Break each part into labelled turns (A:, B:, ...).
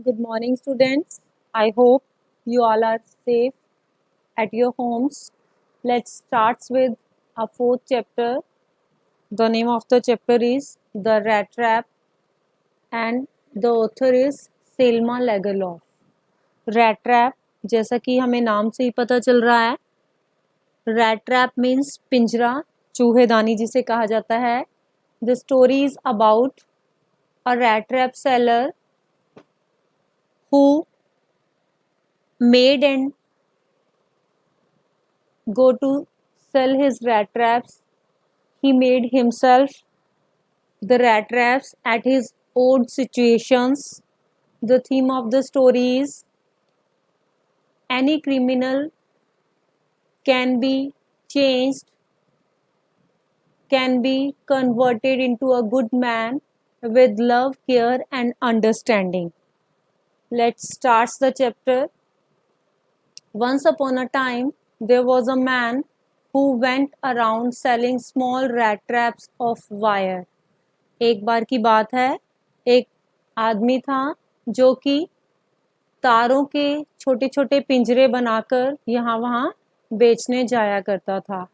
A: Good morning, students. I hope you all are safe at your homes. Let's start with our fourth chapter. The name of the chapter is The Rat Trap, and the author is Selma Lagerlof. Rat Trap, जैसा कि हमें नाम से ही पता चल रहा है, Rat Trap means पिंजरा, चूहेदानी जिसे कहा जाता है. The story is about a rat trap seller who made and go to sell his rat traps. He made himself the rat traps at his odd situations. The theme of the story is any criminal can be changed, can be converted into a good man with love, care, and understanding. Let's start the chapter. Once upon a time, there was a man who went around selling small rat traps of wire. एक बार की बात है, एक आदमी था जो कि तारों के छोटे छोटे पिंजरे बनाकर यहाँ वहाँ बेचने जाया करता था.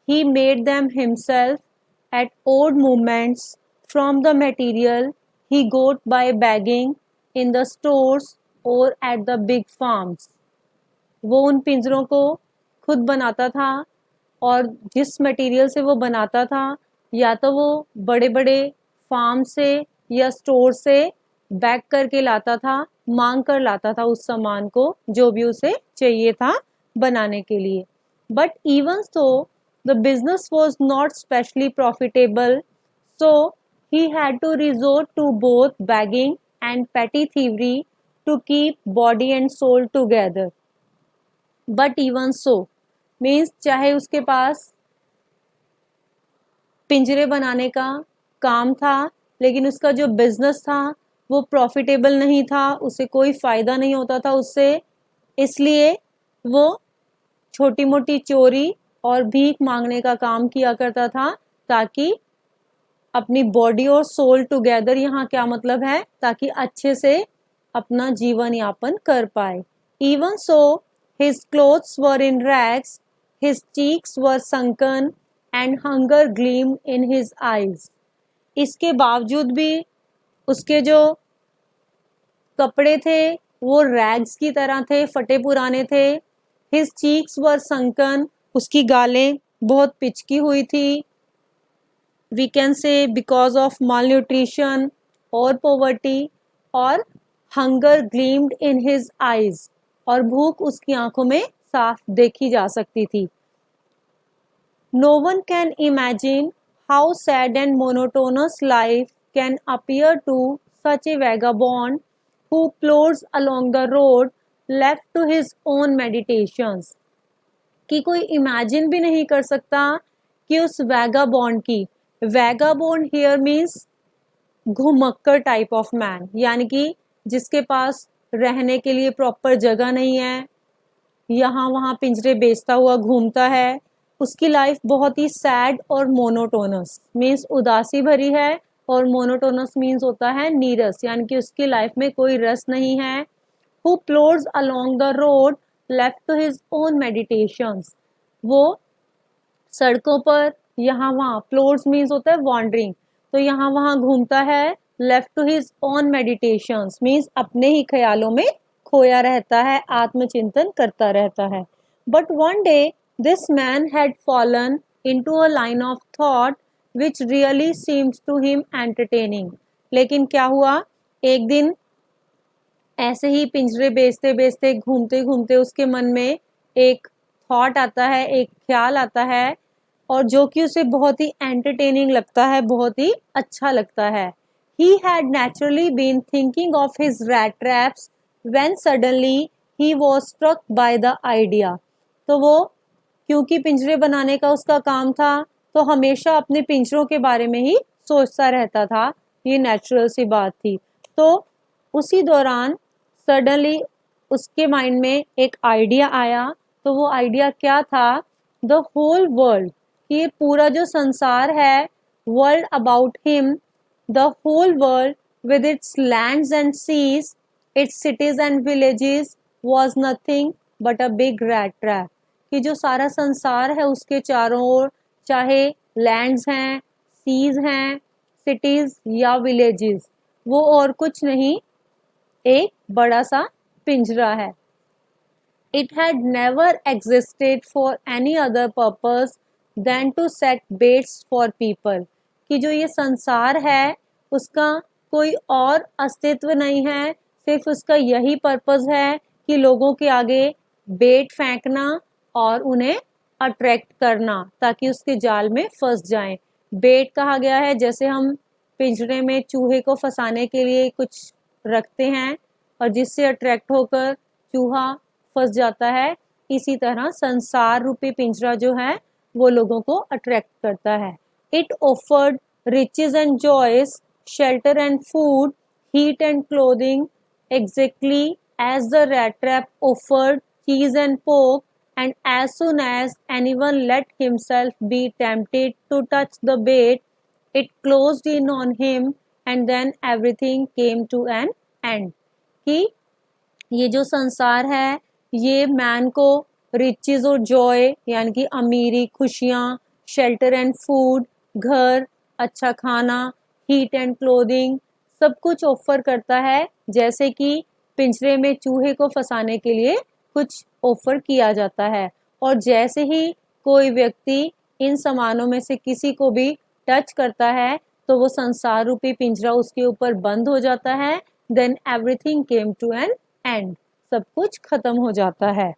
A: He made them himself at odd moments from the material he got by begging in the stores or at the big farms. वो उन पिंजरों को खुद बनाता था और जिस मटेरियल से वो बनाता था या तो वो बड़े बड़े फार्म से या स्टोर से बैक करके लाता था, मांग कर लाता था उस सामान को जो भी उसे चाहिए था बनाने के लिए. But even so the business was not specially profitable, so he had to resort to both begging and petty thievery to keep body and soul together. But even so means चाहे उसके पास पिंजरे बनाने का काम था लेकिन उसका जो बिजनेस था वो प्रॉफिटेबल नहीं था, उसे कोई फायदा नहीं होता था उससे, इसलिए वो छोटी मोटी चोरी और भीख मांगने का काम किया करता था ताकि अपनी बॉडी और सोल टुगेदर, यहाँ क्या मतलब है, ताकि अच्छे से अपना जीवन यापन कर पाए. Even so his clothes were in rags, his cheeks were sunken and hunger gleamed in his eyes. इसके बावजूद भी उसके जो कपड़े थे वो रैग्स की तरह थे, फटे पुराने थे. His cheeks were sunken, उसकी गालें बहुत पिचकी हुई थी. We can say because of malnutrition or poverty, और hunger gleamed in his eyes, और भूख उसकी आंखों में साफ देखी जा सकती थी. No one can imagine how sad and monotonous life can appear to such a vagabond who plods along the road left to his own meditations. कि कोई इमेजिन भी नहीं कर सकता कि उस वैगाबॉन्ड की, वैगाबॉन्ड हियर मीन्स घुमक्कर टाइप ऑफ मैन, यानी कि जिसके पास रहने के लिए प्रॉपर जगह नहीं है, यहाँ वहाँ पिंजरे बेचता हुआ घूमता है, उसकी लाइफ बहुत ही सैड और मोनोटोनस मीन्स उदासी भरी है, और मोनोटोनस मीन्स होता है नीरस, यानी कि उसकी लाइफ में कोई रस नहीं है. Who plods along the road left to his own meditations. वो सड़कों पर यहाँ वहाँ, प्लोड्स मीन्स होता है वॉन्डरिंग, तो यहाँ वहाँ घूमता है. Left to his own meditations means अपने ही ख्यालों में खोया रहता है, आत्मचिंतन करता रहता है. But one day this man had fallen into a line of thought which really seems to him entertaining. लेकिन क्या हुआ, एक दिन ऐसे ही पिंजरे बेचते बेचते घूमते घूमते उसके मन में एक थॉट आता है, एक ख्याल आता है, और जो कि उसे बहुत ही एंटरटेनिंग लगता है, बहुत ही अच्छा लगता है. He had naturally been thinking of his rat traps when suddenly he was struck by the idea. तो वो क्योंकि पिंजरे बनाने का उसका काम था तो हमेशा अपने पिंजरों के बारे में ही सोचता रहता था, ये नेचुरल सी बात थी. तो उसी दौरान सडनली उसके माइंड में एक आइडिया आया. तो वो आइडिया क्या था, द होल वर्ल्ड, ये पूरा जो संसार है, world about him, the whole world with its lands and seas Its cities and villages was nothing but a big rat trap. कि जो सारा संसार है उसके चारों ओर, चाहे लैंड्स हैं, सीज हैं, सिटीज या विलेजेस, वो और कुछ नहीं, एक बड़ा सा पिंजरा है. It had never existed for any other purpose than to set baits for people. कि जो ये संसार है उसका कोई और अस्तित्व नहीं है, सिर्फ उसका यही पर्पस है कि लोगों के आगे बेट फेंकना और उन्हें अट्रैक्ट करना ताकि उसके जाल में फंस जाएं. बेट कहा गया है जैसे हम पिंजरे में चूहे को फंसाने के लिए कुछ रखते हैं और जिससे अट्रैक्ट होकर चूहा फंस जाता है, इसी तरह संसार रूपी पिंजरा जो है वो लोगों को अट्रैक्ट करता है. It offered riches and joys, shelter and food, heat and clothing, exactly as the rat trap offered cheese and pork, and as soon as anyone let himself be tempted to touch the bait, it closed in on him, and then everything came to an end. कि ये जो संसार है ये man को riches और Joy यानी कि अमीरी, खुशियाँ, शेल्टर एंड फूड, घर, अच्छा खाना, हीट एंड क्लोथिंग, सब कुछ ऑफर करता है जैसे कि पिंजरे में चूहे को फंसाने के लिए कुछ ऑफर किया जाता है. और जैसे ही कोई व्यक्ति इन सामानों में से किसी को भी टच करता है तो वो संसार रूपी पिंजरा उसके ऊपर बंद हो जाता है. Then everything came to an end. सब कुछ खत्म हो जाता है.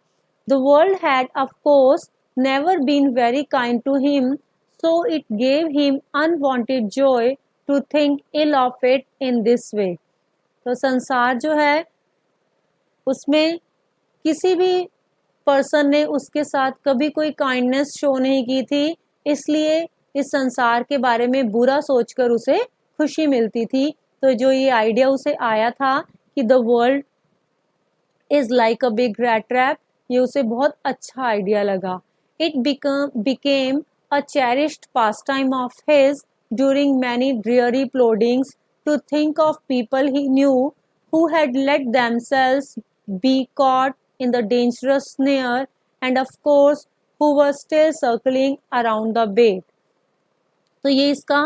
A: The world had of course never been very kind to him, so it gave him unwanted joy to think ill of it in this way. तो संसार जो है उसमें किसी भी पर्सन ने उसके साथ कभी कोई काइंडनेस शो नहीं की थी, इसलिए इस संसार के बारे में बुरा सोचकर उसे खुशी मिलती थी. तो जो ये आइडिया उसे आया था कि the world is like a big rat trap, ये उसे बहुत अच्छा आइडिया लगा. It became a cherished pastime of his during many dreary ploddings to think of people he knew who had let themselves be caught in the dangerous snare, and of course who were still circling around the bait. तो ये इसका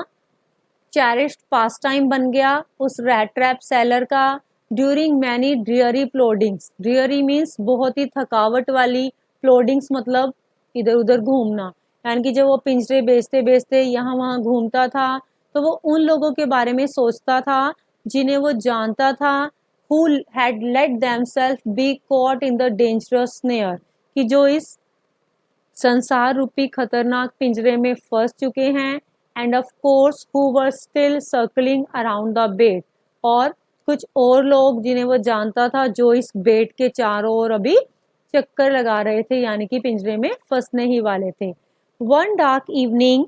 A: cherished pastime बन गया उस rat trap seller का. during many dreary ploddings, dreary means बहुत ही थकावट वाली, ploddings मतलब इधर उधर घूमना, यानी कि जब वो पिंजरे बेचते बेचते यहाँ वहाँ घूमता था तो वो उन लोगों के बारे में सोचता था जिन्हें वो जानता था, who had let themselves be caught in the dangerous snare, कि जो इस संसार रूपी खतरनाक पिंजरे में फंस चुके हैं. End of course who were still circling around the bait, और कुछ और लोग जिन्हें वो जानता था जो इस बेट के चारों ओर अभी चक्कर लगा रहे थे, यानी कि पिंजरे में फंसने ही वाले थे. One dark evening,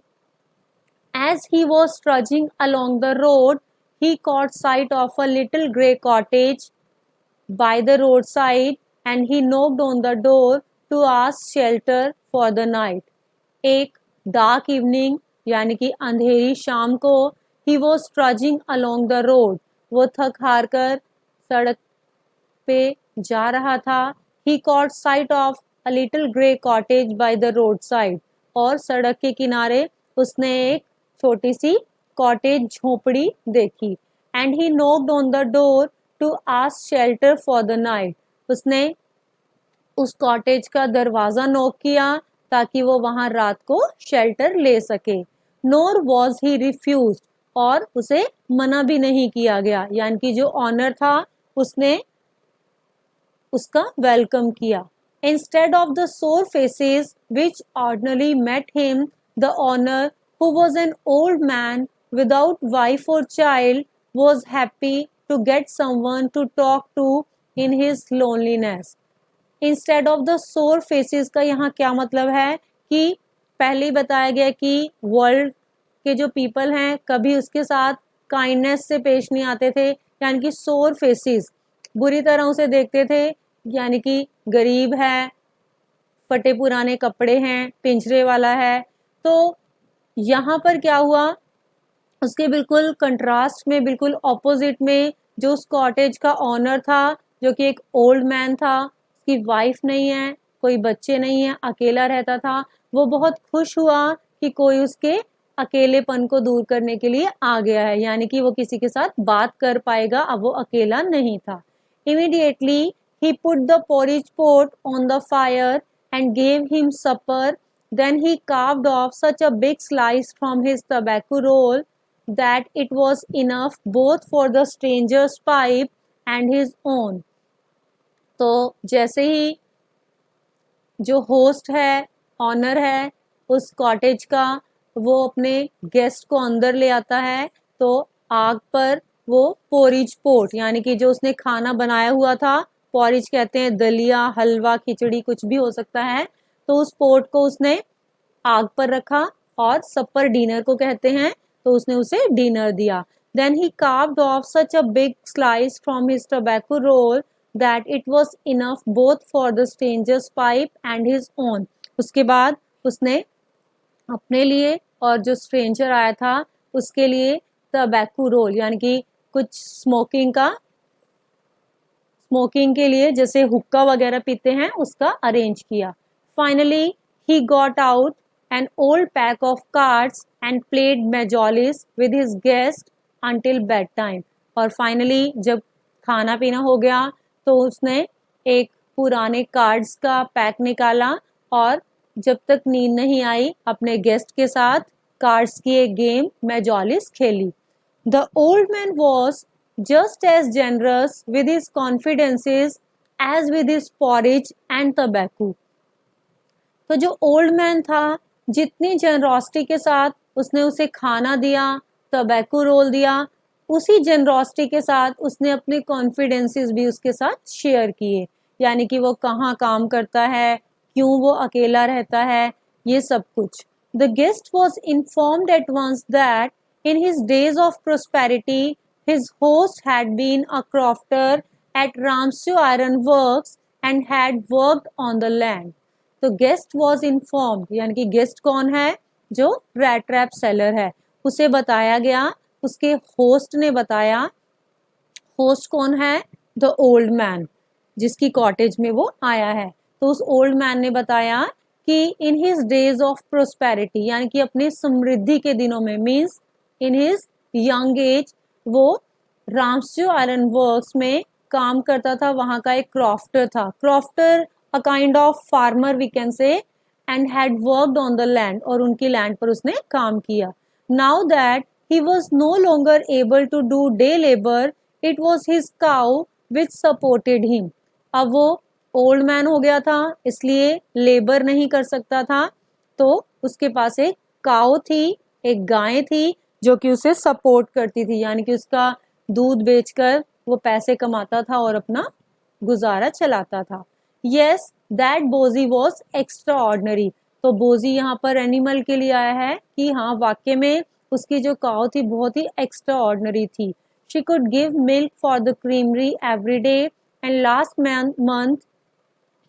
A: as he was trudging along the road, he caught sight of a little grey cottage by the roadside, and he knocked on the door to ask shelter for the night. एक dark evening यानी कि अंधेरी शाम को, he was trudging along the road, वो थक हार कर सड़क पे जा रहा था. He caught sight of a little grey cottage by the roadside, और सड़क के किनारे उसने एक छोटी सी कॉटेज झोपड़ी देखी. And he knocked on the door to ask shelter for the night, उसने उस कॉटेज का दरवाजा नॉक किया ताकि वो वहां रात को शेल्टर ले सके. नोर वॉज ही रिफ्यूज्ड, और उसे मना भी नहीं किया गया, यानी कि जो ऑनर था उसने उसका वेलकम किया. Instead of the sore faces which ordinarily met him, the owner, who was an old man without wife or child, was happy to get someone to talk to in his loneliness. Instead of the sore faces का यहाँ क्या मतलब है कि पहले बताया गया कि वर्ल्ड के जो पीपल हैं कभी उसके साथ काइंडनेस से पेश नहीं आते थे, यानी कि सोर फेसेस, बुरी तरह उसे देखते थे, यानी कि गरीब है, फटे पुराने कपड़े हैं, पिंजरे वाला है. तो यहाँ पर क्या हुआ, उसके बिल्कुल कंट्रास्ट में, बिल्कुल ऑपोजिट में जो उस कॉटेज का ऑनर था, जो कि एक ओल्ड मैन था, उसकी वाइफ नहीं है, कोई बच्चे नहीं है, अकेला रहता था, वो बहुत खुश हुआ कि कोई उसके अकेलेपन को दूर करने के लिए आ गया है, यानी कि वो किसी के साथ बात कर पाएगा, अब वो अकेला नहीं था। Immediately he put the porridge pot on the fire and gave him supper. Then he carved off such a big slice from his tobacco roll that it was enough both for the stranger's pipe and his own. तो जैसे ही जो host है, honour है उस cottage का, वो अपने guest को अंदर ले आता है, तो आग पर वो पोरिज पोट, यानी कि जो उसने खाना बनाया हुआ था, पोरिज कहते हैं दलिया, हलवा, खिचड़ी, कुछ भी हो सकता है, तो उस पोट को उसने आग पर रखा, और सपर डिनर को कहते हैं, तो उसने उसे डिनर दिया। Then he carved off such a big slice from his tobacco roll that it was enough both for the stranger's pipe and his own. उसके बाद उसने अपने लिए और जो स्ट्रेंजर आया था उसके लिए टबैको रोल, यानी कि कुछ स्मोकिंग के लिए, जैसे हुक्का वगैरह पीते हैं, उसका अरेंज किया। Finally he got out an old pack of cards and played mjolis with his guest until bedtime. और फाइनली जब खाना पीना हो गया तो उसने एक पुराने कार्ड्स का पैक निकाला और जब तक नींद नहीं आई अपने गेस्ट के साथ कार्ड्स की एक गेम मेजोलिस खेली। The old man was just as generous with his confidences as with his porridge and tobacco. तो जो ओल्ड मैन था, जितनी जेनरोसिटी के साथ उसने उसे खाना दिया, टबैको रोल दिया, उसी जेनरोसिटी के साथ उसने अपने कॉन्फिडेंसेस भी उसके साथ शेयर किए, यानी कि वो कहाँ काम करता है, क्यों वो अकेला रहता है, ये सब कुछ। The guest was informed at once that in his days of prosperity his host had been a crofter at Ramshaw Iron Works and had worked on the land. तो गेस्ट वॉज इन्फॉर्म्ड, यानी कि guest कौन है, जो rat trap seller है, उसे बताया गया, उसके होस्ट ने बताया। होस्ट कौन है, द ओल्ड मैन, जिसकी कॉटेज में वो आया है। तो उस ओल्ड मैन ने बताया कि इन हिज डेज ऑफ प्रोस्पेरिटी, यानी कि अपनी समृद्धि के दिनों में, means in his young age, वो रामस्यू आयरन वर्क्स में काम करता था, वहां का एक क्रॉफ्टर था। Crofter a kind of farmer we can say, and had worked on the land, और उनकी लैंड पर उसने काम किया। Now that he was no longer able to do day labour, it was his cow which supported him. अब वो old man हो गया था, इसलिए लेबर नहीं कर सकता था, तो उसके पास एक काउ थी, एक गाय थी, जो कि उसे सपोर्ट करती थी, यानी कि उसका दूध बेचकर वो पैसे कमाता था और अपना गुजारा चलाता था। यस, दैट बोजी वॉज एक्स्ट्रा ऑर्डिनरी। तो बोजी यहाँ पर एनिमल के लिए आया है कि हाँ, वाक्य में उसकी जो काउ थी बहुत ही एक्स्ट्रा ऑर्डिनरी थी। She could give milk for the creamery every day, and last month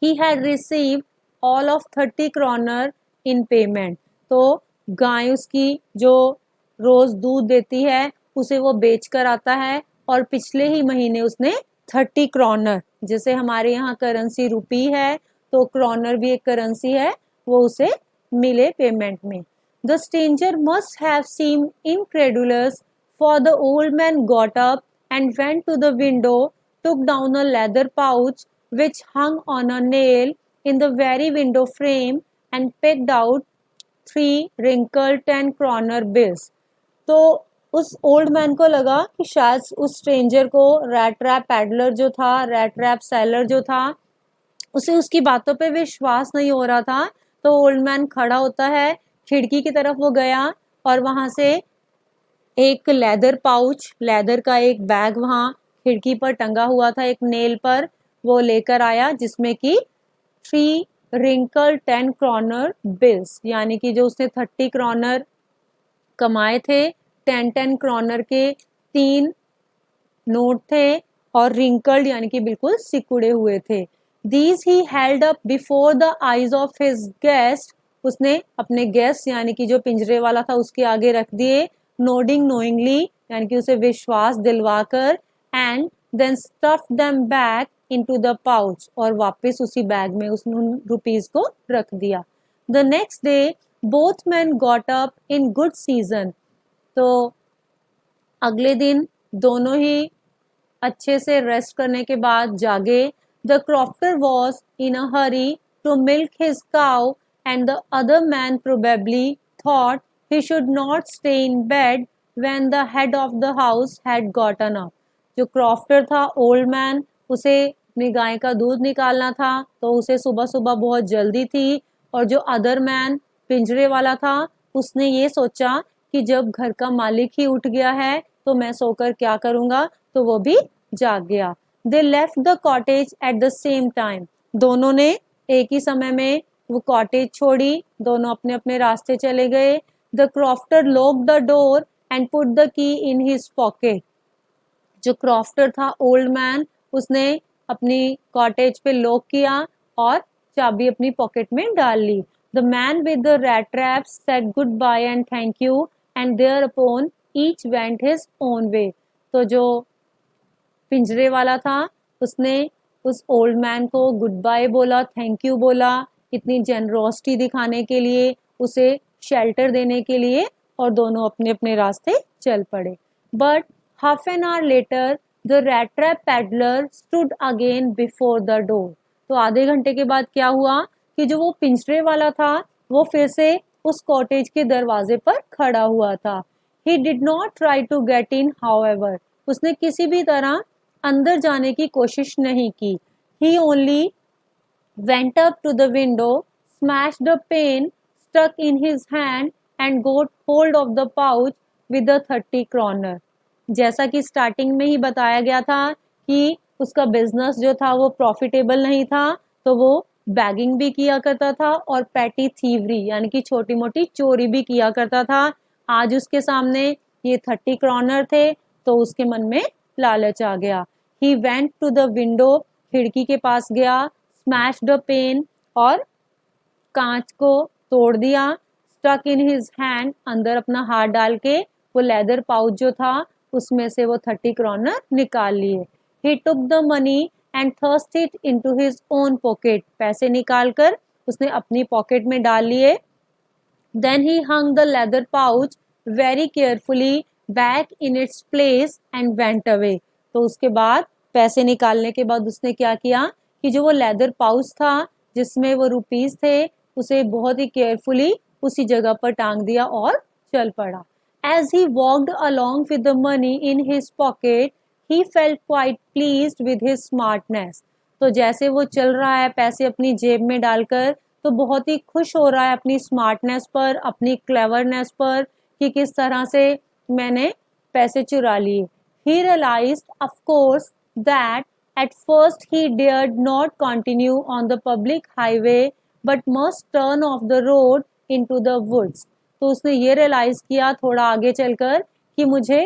A: he had received all of 30 kroner in payment. तो गाय उसकी जो रोज दूध देती है उसे वो बेच कर आता है, और पिछले ही महीने उसने 30 kroner, जैसे हमारे यहाँ करेंसी रुपी है तो क्रोनर भी एक करेंसी है, वो उसे मिले पेमेंट में। The stranger must have seemed incredulous, for the old man got up and went to the window, took down a leather pouch which hung on a nail in the very window frame, and picked out 3 wrinkled 10 kroner bills. तो उस old man को लगा कि शायद उस stranger को rat trap peddler जो था, रैट ट्रैप सेलर जो था, उसे उसकी बातों पे विश्वास नहीं हो रहा था। तो ओल्ड मैन खड़ा होता है, खिड़की की तरफ वो गया और वहां से एक लेदर पाउच, लेदर का एक बैग वहां खिड़की पर टंगा हुआ था, एक नेल पर, वो लेकर आया, जिसमें कि 3 wrinkled 10 kroner bills, यानी कि जो उसने 30 kroner कमाए थे, 10 kroner के 3 नोट थे, और रिंकल्ड यानी कि बिल्कुल सिकुड़े हुए थे। These he held up before the eyes of his guest, उसने अपने गेस्ट यानी कि जो पिंजरे वाला था उसके आगे रख दिए, नोडिंग नोइंगली, यानी कि उसे विश्वास दिलवाकर, and then stuffed them back into the pouch, और वापस उसी बैग में उस उन रुपीज को रख दिया. The next day both men got up in good season. तो अगले दिन दोनों ही अच्छे से रेस्ट करने के बाद जागे. The crofter was in a hurry to milk his cow and the other man probably thought he should not stay in bed when the head of the house had gotten up. जो crofter था, old man, उसे अपनी गाय का दूध निकालना था तो उसे सुबह सुबह बहुत जल्दी थी. और जो अदर मैन पिंजरे वाला था, उसने ये सोचा कि जब घर का मालिक ही उठ गया है तो मैं सोकर क्या करूंगा, तो वो भी जाग गया. They left the cottage at the same time. दोनों ने एक ही समय में वो कॉटेज छोड़ी. दोनों अपने अपने रास्ते चले गए. The crofter locked the door and put the key in his pocket. जो क्रॉफ्टर था, ओल्ड मैन, उसने अपनी कॉटेज पे लॉक किया और चाबी अपनी पॉकेट में डाल ली. The man with the rat traps said goodbye and thank you and thereupon each went his own way. तो जो पिंजरे वाला था, उसने उस ओल्ड मैन को गुड बाय बोला, थैंक यू बोला, इतनी जेनरोसिटी दिखाने के लिए, उसे शेल्टर देने के लिए, और दोनों अपने अपने रास्ते चल पड़े. But half an hour later the rat trap peddler stood again before the door. तो आधे घंटे के बाद क्या हुआ कि जो वो पिंजरे वाला था, वो फिर से उस कॉटेज के दरवाजे पर खड़ा हुआ था. He did not try to get in however. उसने किसी भी तरह अंदर जाने की कोशिश नहीं की. He only went up to the window, smashed a pane stuck in his hand and got hold of the pouch with the 30 kroner. जैसा कि स्टार्टिंग में ही बताया गया था कि उसका बिजनेस जो था वो प्रॉफिटेबल नहीं था, तो वो बैगिंग भी किया करता था और पैटी थीवरी यानी कि छोटी मोटी चोरी भी किया करता था. आज उसके सामने ये 30 क्रॉनर थे तो उसके मन में लालच आ गया. He went to the window, खिड़की के पास गया, स्मैश द पेन, और कांच को तोड़ दिया. स्टक इन हिज हैंड, अंदर अपना हाथ डाल के वो लेदर पाउच जो था उसमें से वो 30 क्रॉनर निकाल लिए. He took the money and thrust it into his own pocket. पैसे निकालकर उसने अपनी पॉकेट में डाल लिए. Then he hung the leather pouch very carefully back in its place and went away. तो उसके बाद पैसे निकालने के बाद उसने क्या किया कि जो वो लेदर पाउच था जिसमें वो रुपीस थे, उसे बहुत ही केयरफुली उसी जगह पर टांग दिया और चल पड़ा. As he walked along with the money in his pocket, he felt quite pleased with his smartness. तो जैसे वो चल रहा है पैसे अपनी जेब में डालकर, तो बहुत ही खुश हो रहा है अपनी स्मार्टनेस पर, अपनी क्लेवरनेस पर, कि किस तरह से मैंने पैसे चुरा लिए. He realized, of course, that at first he dared not continue on the public highway, but must turn off the road into the woods. तो उसने ये रियलाइज किया थोड़ा आगे चलकर कि मुझे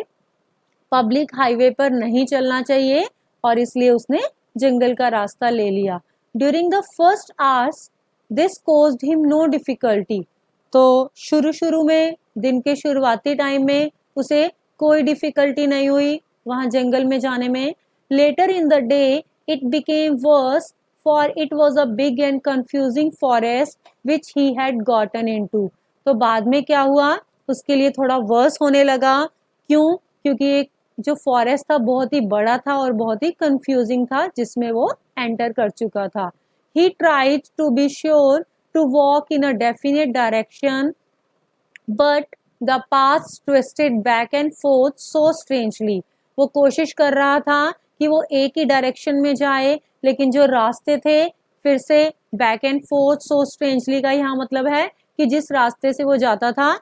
A: पब्लिक हाईवे पर नहीं चलना चाहिए, और इसलिए उसने जंगल का रास्ता ले लिया. During the first hours this caused him no difficulty. तो शुरू में, दिन के शुरुआती टाइम में उसे कोई डिफिकल्टी नहीं हुई वहां जंगल में जाने में. Later in the day it became worse, for it was a big and confusing forest which he had gotten into. तो बाद में क्या हुआ, उसके लिए थोड़ा वर्स होने लगा. क्यों? क्योंकि एक जो फॉरेस्ट था बहुत ही बड़ा था और बहुत ही कंफ्यूजिंग था जिसमें वो एंटर कर चुका था. He tried to be sure to walk in a definite direction, but the path twisted back and forth so strangely. वो कोशिश कर रहा था कि वो एक ही डायरेक्शन में जाए, लेकिन जो रास्ते थे फिर से back and forth so strangely का यहाँ मतलब है कि जिस रास्ते से वो जाता था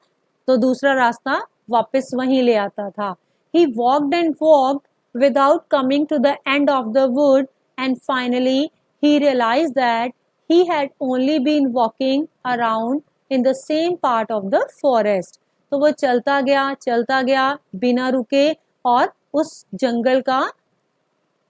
A: तो दूसरा रास्ता वापस वहीं ले आता था. He walked and walked without coming to the end of the wood, and finally he realized that he had only been walking around in the same part of the forest. तो वो चलता गया बिना रुके, और उस जंगल का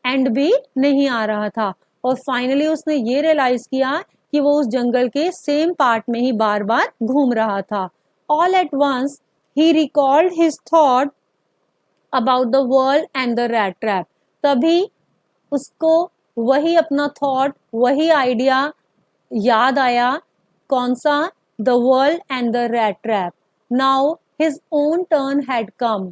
A: एंड भी नहीं आ रहा था. और फाइनली उसने ये रियलाइज किया कि वो उस जंगल के सेम पार्ट में ही बार बार घूम रहा था. All at once he recalled his thought about the world and the rat trap. तभी उसको वही अपना थॉट, वही आइडिया याद आया। कौन सा? The world and the rat trap. Now his own turn had come.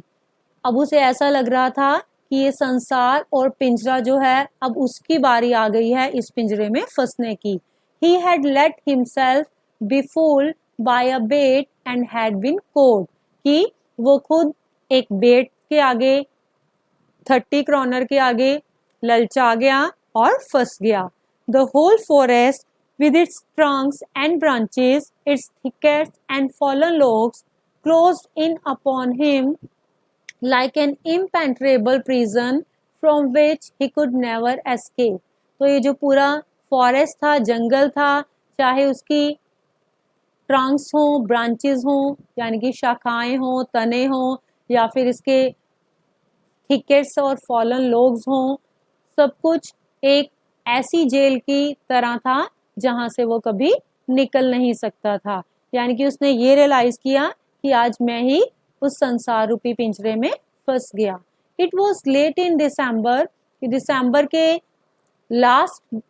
A: अब उसे ऐसा लग रहा था कि ये संसार और पिंजरा जो है, अब उसकी बारी आ गई है इस पिंजरे में फंसने की। He had let himself be fooled by a bait and had been caught। कि वो खुद एक बेट के आगे, 30 क्रॉनर के आगे ललचा गया और फंस गया। The whole forest with its trunks and branches, its thickets and fallen logs closed in upon him like an impenetrable prison from which he could never escape। तो ये जो पूरा फॉरेस्ट था, जंगल था, चाहे उसकी ट्रंक्स हो, ब्रांचेस हो, यानी कि शाखाएं हो, तने हो, या फिर इसके थिकेट्स और फॉलन लोग्स हो, सब कुछ एक ऐसी जेल की तरह था जहां से वो कभी निकल नहीं सकता था। यानी कि उसने ये रियलाइज किया कि आज मैं ही उस संसार रूपी पिंजरे में फंस गया। इट वॉज लेट इन दिसंबर, दिसंबर के लास्ट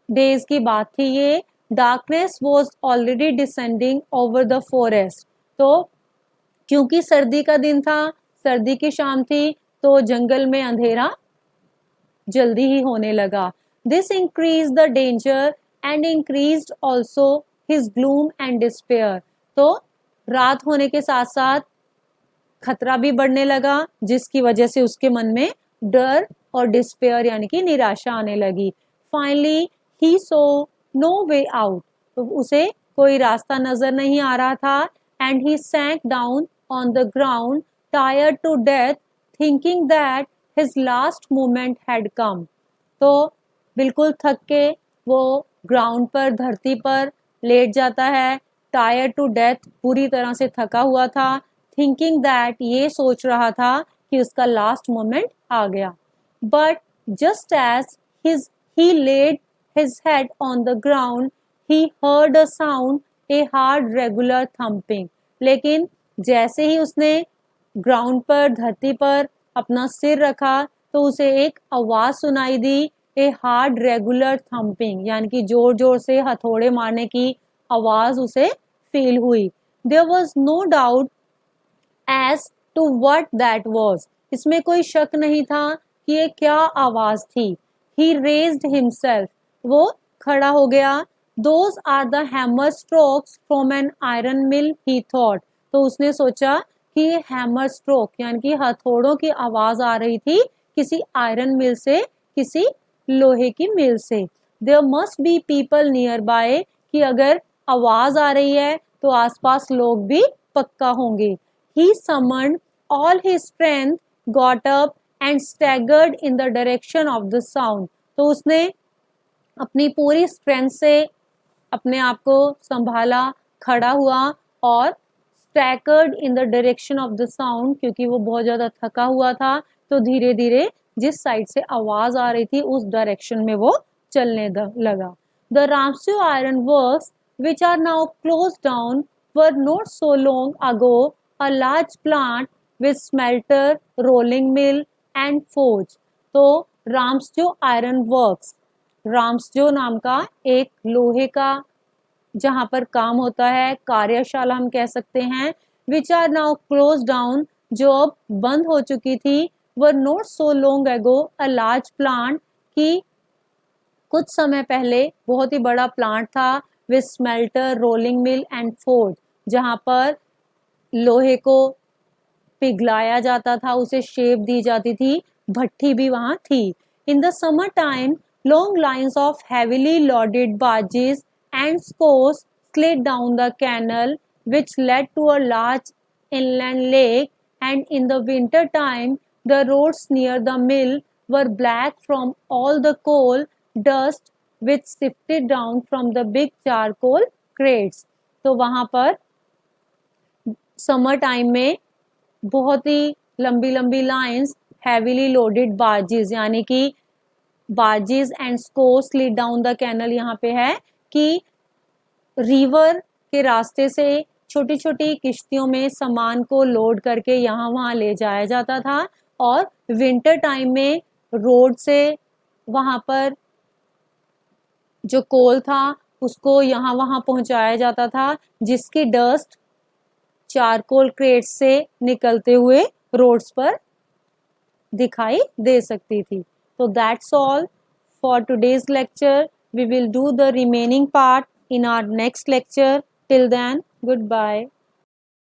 A: डेज की बात थी ये। Darkness was already descending over the forest. तो क्योंकि सर्दी का दिन था, सर्दी की शाम थी, तो जंगल में अंधेरा जल्दी ही होने लगा। This increase the danger and increased also his gloom and despair. तो रात होने के साथ साथ खतरा भी बढ़ने लगा, जिसकी वजह से उसके मन में डर और डिस्पेयर यानी कि निराशा आने लगी। Finally he saw no way out. तो उसे कोई रास्ता नजर नहीं आ रहा था। And he sank down on the ground tired to death thinking that his last moment had come. तो बिल्कुल थक के वो ग्राउंड पर, धरती पर लेट जाता है, टायर्ड टू डेथ, पूरी तरह से थका हुआ था। थिंकिंग दैट, ये सोच रहा था कि उसका लास्ट मोमेंट आ गया। But just as he laid his head on the ground, he heard a sound, a hard regular thumping। लेकिन जैसे ही उसने ग्राउंड पर, धरती पर अपना सिर रखा, तो उसे एक आवाज सुनाई दी, ए हार्ड रेगुलर थम्पिंग, यानी कि जोर जोर से हथौड़े मारने की आवाज उसे फील हुई। There was no doubt as to what that was. इसमें कोई शक नहीं था कि ये क्या आवाज थी। He raised himself, वो खड़ा हो गया। Those are the hammer strokes from an iron mill, he thought। तो उसने सोचा कि ये हैमर स्ट्रोक यानी कि हथौड़ों की आवाज आ रही थी किसी आयरन मिल से, किसी लोहे की मिल से। There must be people nearby, कि अगर आवाज आ रही है तो आसपास लोग भी पक्का होंगे। He summoned all his strength, got up and staggered in the direction of the sound। तो उसने अपनी पूरी स्ट्रेंथ से अपने आप को संभाला, खड़ा हुआ और staggered in the direction of the sound, क्योंकि वो बहुत ज्यादा थका हुआ था। तो धीरे धीरे जिस साइड से आवाज आ रही थी उस डायरेक्शन में वो चलने लगा। The Ramsey Iron Works, which are now closed down, were not so long ago a large plant with smelter, rolling mill and forge. तो राम्सजो आयरन वर्क्स, राम्सजो नाम का एक लोहे का जहां पर काम होता है, कार्यशाला हम कह सकते हैं। Which are now close down, जो अब बंद हो चुकी थी। Were not so long ago a large plant, की कुछ समय पहले बहुत ही बड़ा प्लांट था। With smelter, rolling mill and forge, जहां पर लोहे को पिघलाया जाता था, उसे शेप दी जाती थी, भट्टी भी वहां थी। In the summer time long lines of heavily loaded barges and scores slid down the canal which led to a large inland lake, and in the winter time the roads near the mill were black from all the coal dust which sifted down from the big charcoal crates। तो वहां पर summer time में बहुत ही लंबी लंबी lines, heavily loaded barges, यानी कि barges and scores slid down the canal, यहाँ पे है कि रिवर के रास्ते से छोटी छोटी किश्तियों में सामान को लोड करके यहाँ वहाँ ले जाया जाता था। और विंटर टाइम में रोड से वहाँ पर जो कोल था उसको यहाँ वहाँ पहुँचाया जाता था, जिसकी डस्ट चारकोल क्रेट से निकलते हुए रोड्स पर दिखाई दे सकती थी. So that's all for today's lecture. We will do the remaining part in our next lecture. Till then, goodbye.